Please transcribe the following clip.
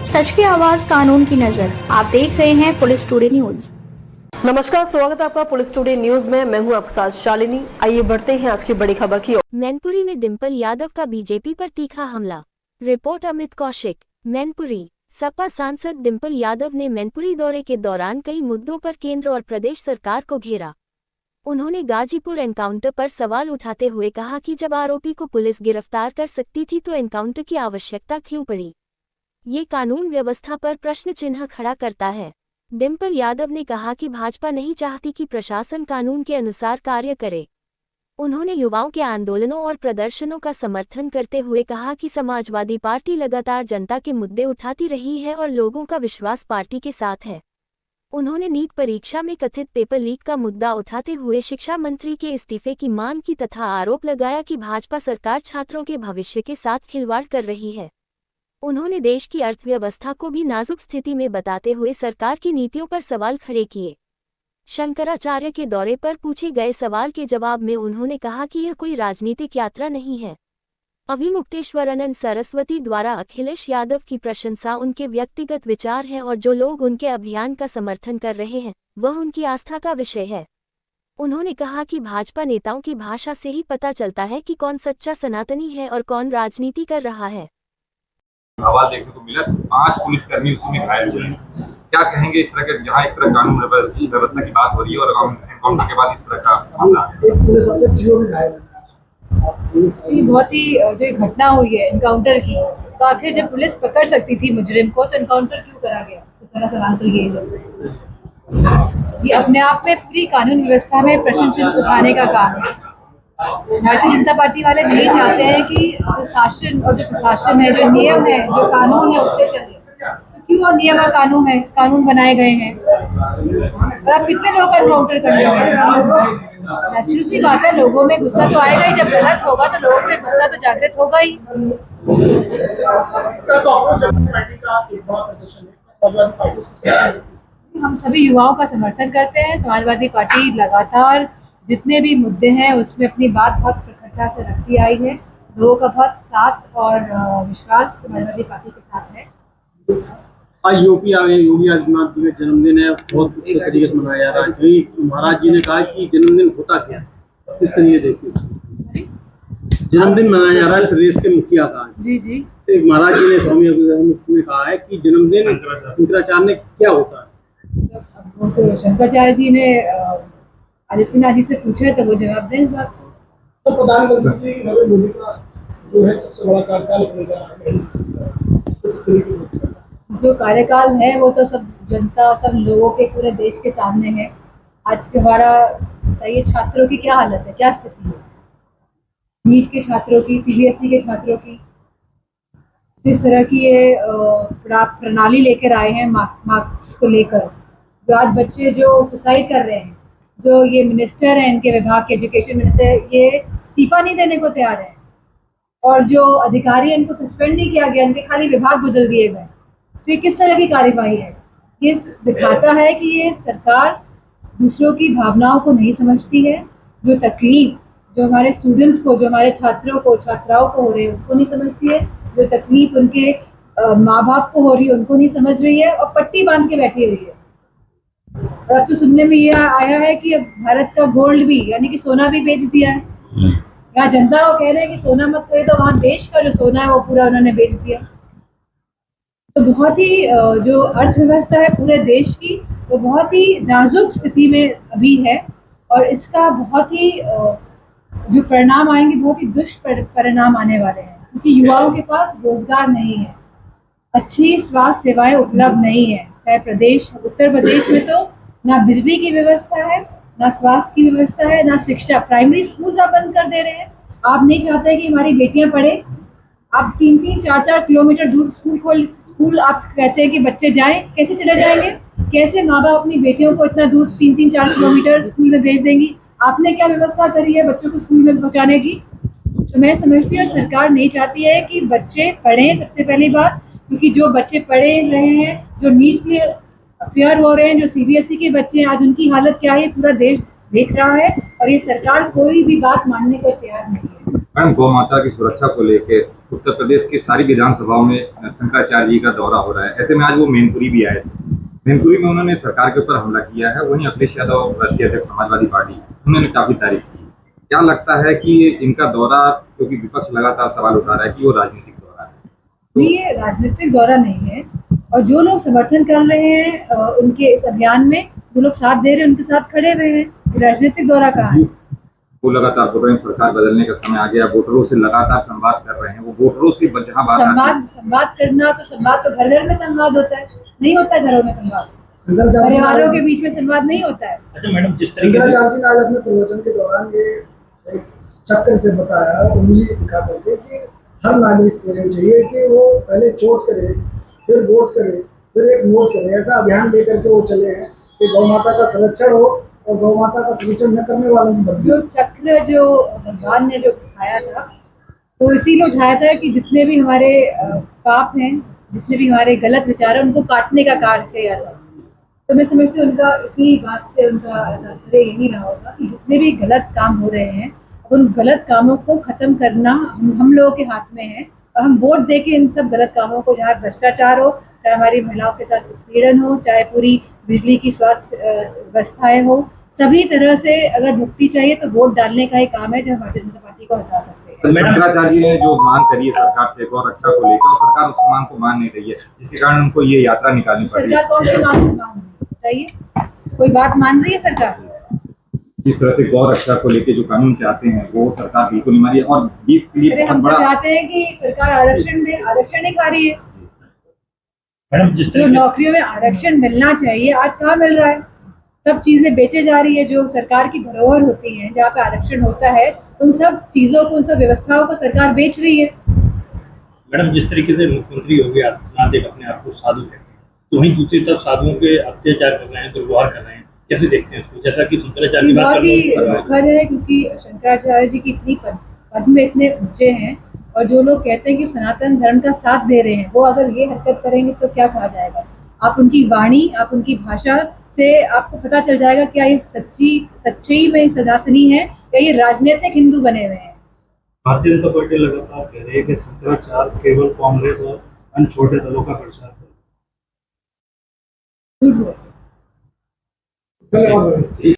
सच की आवाज, कानून की नजर। आप देख रहे हैं पुलिस टुडे न्यूज। नमस्कार, स्वागत है आपका पुलिस टुडे न्यूज में। मैं हूं आपके साथ शालिनी। आइए बढ़ते हैं आज की बड़ी खबर की ओर। मैनपुरी में डिंपल यादव का बीजेपी पर तीखा हमला। रिपोर्ट अमित कौशिक। मैनपुरी सपा सांसद डिंपल यादव ने मैनपुरी दौरे के दौरान कई मुद्दों पर केंद्र और प्रदेश सरकार को घेरा। उन्होंने गाजीपुर एनकाउंटर पर सवाल उठाते हुए कहा कि जब आरोपी को पुलिस गिरफ्तार कर सकती थी तो एनकाउंटर की आवश्यकता क्यों पड़ी। ये कानून व्यवस्था पर प्रश्न चिन्ह खड़ा करता है। डिंपल यादव ने कहा कि भाजपा नहीं चाहती कि प्रशासन कानून के अनुसार कार्य करे। उन्होंने युवाओं के आंदोलनों और प्रदर्शनों का समर्थन करते हुए कहा कि समाजवादी पार्टी लगातार जनता के मुद्दे उठाती रही है और लोगों का विश्वास पार्टी के साथ है। उन्होंने नीट परीक्षा में कथित पेपर लीक का मुद्दा उठाते हुए शिक्षा मंत्री के इस्तीफे की मांग की तथा आरोप लगाया कि भाजपा सरकार छात्रों के भविष्य के साथ खिलवाड़ कर रही है। उन्होंने देश की अर्थव्यवस्था को भी नाजुक स्थिति में बताते हुए सरकार की नीतियों पर सवाल खड़े किए। शंकराचार्य के दौरे पर पूछे गए सवाल के जवाब में उन्होंने कहा कि यह कोई राजनीतिक यात्रा नहीं है। अभिमुक्तेश्वरानंद सरस्वती द्वारा अखिलेश यादव की प्रशंसा उनके व्यक्तिगत विचार है और जो लोग उनके अभियान का समर्थन कर रहे हैं वह उनकी आस्था का विषय है। उन्होंने कहा कि भाजपा नेताओं की भाषा से ही पता चलता है कि कौन सच्चा सनातनी है और कौन राजनीति कर रहा है। आवाज देखने को मिला, 5 पुलिसकर्मी उसी में घायल हुए। क्या कहेंगे इस तरह के, जहां एक तरह कानून व्यवस्था की बात हो रही है और एनकाउंटर के बाद इस तरह का मामला, एक पुलिस अफसर भी घायल है। ये बहुत ही जो घटना हुई है एनकाउंटर की, तो आखिर जब पुलिस पकड़ सकती थी मुजरिम को तो एनकाउंटर क्यों करा गया? तो पहला सवाल तो ये अपने आप में पूरी कानून व्यवस्था में प्रश्न चिन्ह उठाने का काम है। भारतीय जनता पार्टी वाले नहीं चाहते हैं कि जो शासन और जो प्रशासन है, जो नियम है, जो कानून है उससे चले। तो क्यों नियम और कानून बनाए गए हैं और आप कितने लोगों का एनकाउंटर कर रहे हैं? नेचुरल सी बात है, लोगों में गुस्सा तो आएगा ही। जब गलत होगा तो लोगों में गुस्सा तो जागृत होगा ही। हम सभी युवाओं का समर्थन करते हैं। समाजवादी पार्टी लगातार जितने भी मुद्दे हैं उसमें अपनी बात बहुत प्रखरता से रखती आई है। लोगों का बहुत साथ और विश्वास समाजवादी पार्टी के साथ है। आज योगी आदित्यनाथ जी का जन्मदिन है, बहुत अच्छे तरीके से मनाया जा रहा है। महाराज जी ने कहा कि जन्मदिन होता क्या है, किस तरीके देखिए जन्मदिन मनाया जा रहा है प्रदेश के मुखिया का। जी एक महाराज जी ने स्वामी अभिमुक्त ने कहा है कि जन्मदिन शंकराचार्य ने क्या होता है। वो तो शंकराचार्य जी ने आदित्यनाथ जी से पूछे तो वो जवाब दें इस बात को। तो प्रधानमंत्री नरेंद्र मोदी का जो है सबसे बड़ा कार्यकाल जो कार्यकाल है वो तो सब जनता, सब लोगों के, पूरे देश के सामने है। आज के हमारा बताइए, छात्रों की क्या हालत है, क्या स्थिति है? नीट के छात्रों की, सीबीएसई के छात्रों की, जिस तरह की ये प्रणाली लेकर आए हैं मार्क्स को लेकर, जो आज बच्चे जो सुसाइड कर रहे हैं, जो ये मिनिस्टर हैं इनके विभाग के, एजुकेशन मिनिस्टर, ये इस्तीफा नहीं देने को तैयार है और जो अधिकारी इनको सस्पेंड नहीं किया गया, इनके खाली विभाग बदल दिए गए। तो ये किस तरह की कार्यवाही है? ये दिखाता है कि ये सरकार दूसरों की भावनाओं को नहीं समझती है। जो तकलीफ जो हमारे स्टूडेंट्स को, जो हमारे छात्रों को, छात्राओं को हो रही है उसको नहीं समझती है। जो तकलीफ उनके माँ बाप को हो रही है उनको नहीं समझ रही है और पट्टी बांध के बैठी हुई है। और अब तो सुनने में ये आया है कि अब भारत का गोल्ड भी, यानी कि सोना भी बेच दिया है। यहाँ जनता को कह रहे हैं कि सोना मत खरीदो, वहाँ देश का जो सोना है वो पूरा उन्होंने बेच दिया। तो बहुत ही जो अर्थव्यवस्था है पूरे देश की, वो बहुत ही नाजुक स्थिति में अभी है और इसका बहुत ही जो परिणाम आएंगे, बहुत ही दुष्परिणाम आने वाले हैं। क्योंकि युवाओं के पास रोजगार नहीं है, अच्छी स्वास्थ्य सेवाएं उपलब्ध नहीं है। चाहे उत्तर प्रदेश में तो ना बिजली की व्यवस्था है, ना स्वास्थ्य की व्यवस्था है, ना शिक्षा। प्राइमरी स्कूल आप बंद कर दे रहे हैं। आप नहीं चाहते कि हमारी बेटियां पढ़े। आप 3-3, 4-4 किलोमीटर दूर स्कूल आप कहते हैं कि बच्चे जाएं, कैसे चले जाएंगे? कैसे माँ बाप अपनी बेटियों को इतना दूर 3-3, 4 किलोमीटर स्कूल में भेज देंगी? आपने क्या व्यवस्था करी है बच्चों को स्कूल में पहुँचाने की? तो मैं समझती हूँ सरकार नहीं चाहती है कि बच्चे पढ़ें, सबसे पहली बात। क्योंकि जो बच्चे पढ़े रहे हैं, जो नीट के अपेयर हो रहे हैं, जो सीबीएसई के बच्चे हैं, आज उनकी हालत क्या है पूरा देश देख रहा है और ये सरकार कोई भी बात मानने को तैयार नहीं है। मैडम, गौ माता की सुरक्षा को लेकर उत्तर प्रदेश की सारी विधानसभाओं में शंकराचार्य जी का दौरा हो रहा है। ऐसे में आज वो मैनपुरी भी आए थे। मैनपुरी में उन्होंने सरकार के ऊपर हमला किया है। वहीं अखिलेश यादव राष्ट्रीय अध्यक्ष समाजवादी पार्टी, उन्होंने काफी तारीफ की। क्या लगता है कि इनका दौरा, क्योंकि विपक्ष लगातार सवाल उठा रहा है कि वो राजनीतिक दौरा है? नहीं, ये राजनीतिक दौरा नहीं है। और जो लोग समर्थन कर रहे हैं उनके इस अभियान में, जो लोग साथ दे रहे हैं उनके साथ खड़े हुए हैं। राजनीतिक दौरा कहाँ है? वो लगातार बोल रहे हैं सरकार बदलने का समय आ गया, वोटरों से लगातार संवाद कर रहे हैं। वो वोटरों से जहां बात आती है, संवाद करना तो संवाद तो घर घर में संवाद होता है, नहीं होता है घरों में संवाद, परिवारों के बीच में संवाद नहीं होता है। अच्छा मैडम, जिस शंकराचार्य जी ने आज अपने प्रवचन के दौरान ये एक चक्र से बताया, उंगली दिखा करके कि हर नागरिक को ये चाहिए कि वो पहले चोट करे, फिर वोट करे, फिर एक वोट करे। ऐसा अभियान लेकर के वो चले हैं कि गौ माता का संरक्षण हो और गौ माता का संरक्षण न करने वालों की बदली। जो चक्र जो भगवान ने जो उठाया था, तो इसीलिए उठाया था कि जितने भी हमारे पाप हैं, जितने भी हमारे गलत विचार हैं, उनको काटने का कार्य किया था। तो मैं समझती हूँ उनका इसी बात से उनका तात्पर्य यही रहा होगा कि जितने भी गलत काम हो रहे हैं, उन गलत कामों को खत्म करना हम लोगों के हाथ में है। और हम वोट दे के इन सब गलत कामों को, जहाँ भ्रष्टाचार हो, चाहे हमारी महिलाओं के साथ उत्पीड़न हो, चाहे पूरी बिजली की स्वास्थ्य व्यवस्थाएं हो, सभी तरह से अगर मुक्ति चाहिए तो वोट डालने का ही काम है जो भारतीय जनता पार्टी को हटा सकते हैं। शंकराचार्य जी ने जो मांग करी है सरकार से गौ रक्षा को लेकर, और सरकार उस मांग को मान नहीं रही है, जिसके कारण उनको ये यात्रा निकालनी पड़ रही है। सरकार कौन सी मांग मान रही है बताइए? कोई बात मान रही है सरकार? जिस तरह से गौ रक्षा को लेकर जो कानून चाहते हैं वो सरकार बिल्कुल नहीं मानी। और बीफ के लिए बहुत हम बड़ा चाहते हैं कि सरकार आरक्षण दे, आरक्षण नहीं खा रही है। मैडम, जिस जो नौकरियों में आरक्षण मिलना चाहिए आज कहाँ मिल रहा है? सब चीजें बेचे जा रही है। जो सरकार की धरोहर होती है, जहाँ पे आरक्षण होता है, उन सब चीजों को, उन सब व्यवस्थाओं को सरकार बेच रही है। मैडम, जिस तरीके से मुख्यमंत्री योगी आदित्यनाथ एक अपने आप को साधु कहते हैं, तो वहीं दूसरी तरफ साधुओं के अत्याचार कर रहे हैं, दुर्व्यवहार कर रहे हैं, कैसे देखते हैं इसको? जैसा कि शंकराचार्य की बात बहुत कर ही रहे हैं, दुखद है क्योंकि शंकराचार्य जी की इतनी पद में इतने ऊंचे हैं, और जो लोग कहते हैं कि सनातन धर्म का साथ दे रहे हैं, वो अगर ये हरकत करेंगे तो क्या कहा जाएगा? आप उनकी वाणी, आप उनकी भाषा से आपको पता चल जाएगा क्या ये सच्ची में सनातनी है या ये राजनीतिक हिंदू बने हुए हैं। भारतीय जनता पार्टी लगातार कह रही है कि शंकराचार्य केवल कांग्रेस और अन्य छोटे दलों का प्रचार झूठ बोल रहे हैं।